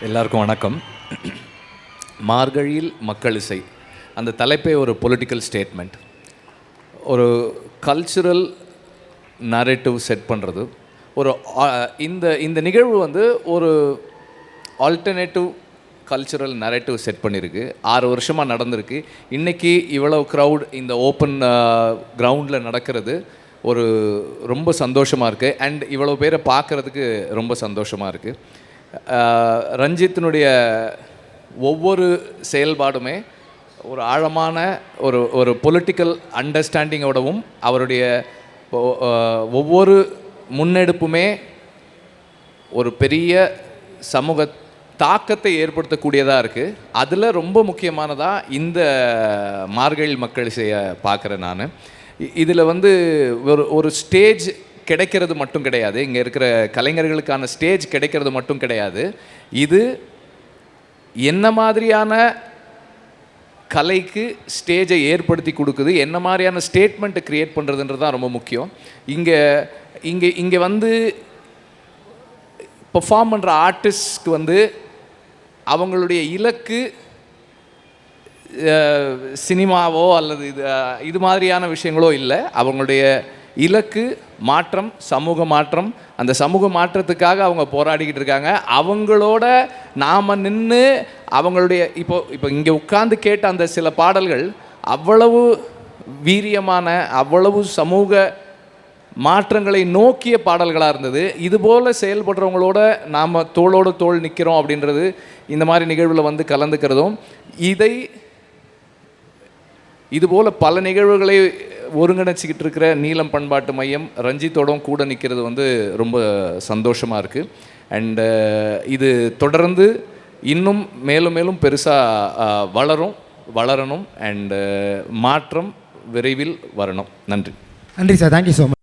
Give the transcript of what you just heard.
எல்லாருக்கும் வணக்கம். மார்கழியில் மக்கள் இசை அந்த தலைப்பே ஒரு பொலிட்டிக்கல் ஸ்டேட்மெண்ட், ஒரு கல்ச்சுரல் நரேட்டிவ் செட் பண்ணுறது. ஒரு இந்த இந்த நிகழ்வு வந்து ஒரு ஆல்டர்னேட்டிவ் கல்ச்சுரல் நரேட்டிவ் செட் பண்ணியிருக்கு. 6 வருஷமாக நடந்திருக்கு. இன்றைக்கி இவ்வளோ க்ரௌட் இந்த ஓப்பன் கிரவுண்டில் நடக்கிறது ஒரு ரொம்ப சந்தோஷமாக இருக்குது. அண்ட் இவ்வளோ பேரை பார்க்குறதுக்கு ரொம்ப சந்தோஷமாக இருக்குது. ரஞ்சித்தினுடைய ஒவ்வொரு செயல்பாடுமே ஒரு ஆழமான ஒரு பொலிட்டிக்கல் அண்டர்ஸ்டாண்டிங்கோடவும் அவருடைய ஒவ்வொரு முன்னெடுப்புமே ஒரு பெரிய சமூக தாக்கத்தை ஏற்படுத்தக்கூடியதாக இருக்குது. அதில் ரொம்ப முக்கியமானதாக இந்த மார்கழி மக்கள் இசையை பார்க்குறேன் நான். இதில் வந்து ஒரு ஸ்டேஜ் கிடைக்கிறது மட்டும் கிடையாது, இங்கே இருக்கிற கலைஞர்களுக்கான ஸ்டேஜ் கிடைக்கிறது மட்டும் கிடையாது. இது என்ன மாதிரியான கலைக்கு ஸ்டேஜை ஏற்படுத்தி கொடுக்குது, என்ன மாதிரியான ஸ்டேட்மெண்ட்டை க்ரியேட் பண்ணுறதுன்றது தான் ரொம்ப முக்கியம். இங்கே இங்கே இங்கே வந்து பெர்ஃபார்ம் பண்ணுற ஆர்டிஸ்ட்க்கு வந்து அவங்களுடைய இலக்கு சினிமாவோ அல்லது இது மாதிரியான விஷயங்களோ இல்லை. அவங்களுடைய இலக்கு மாற்றம், சமூக மாற்றம். அந்த சமூக மாற்றத்துக்காக அவங்க போராடிக்கிட்டு இருக்காங்க. அவங்களோட நாம் நின்று அவங்களுடைய இப்போ இங்கே உட்கார்ந்து கேட்ட அந்த சில பாடல்கள் அவ்வளவு வீரியமான, அவ்வளவு சமூக மாற்றங்களை நோக்கிய பாடல்களாக இருந்தது. இதுபோல் செயல்படுறவங்களோட நாம் தோளோடு தோள் நிற்கிறோம் அப்படின்றது இந்த மாதிரி நிகழ்வில் வந்து கலந்துக்கிறதும், இதுபோல் பல நிகழ்வுகளை ஒருங்கிணைச்சிக்கிட்டு இருக்கிற நீலம் பண்பாட்டு மையம் ரஞ்சித்தோடும் கூட நிற்கிறது வந்து ரொம்ப சந்தோஷமாக இருக்குது. அண்டு இது தொடர்ந்து இன்னும் மேலும் மேலும் பெருசாக வளரணும். அண்டு மாற்றம் விரைவில் வரணும். நன்றி. நன்றி சார். Thank you so much.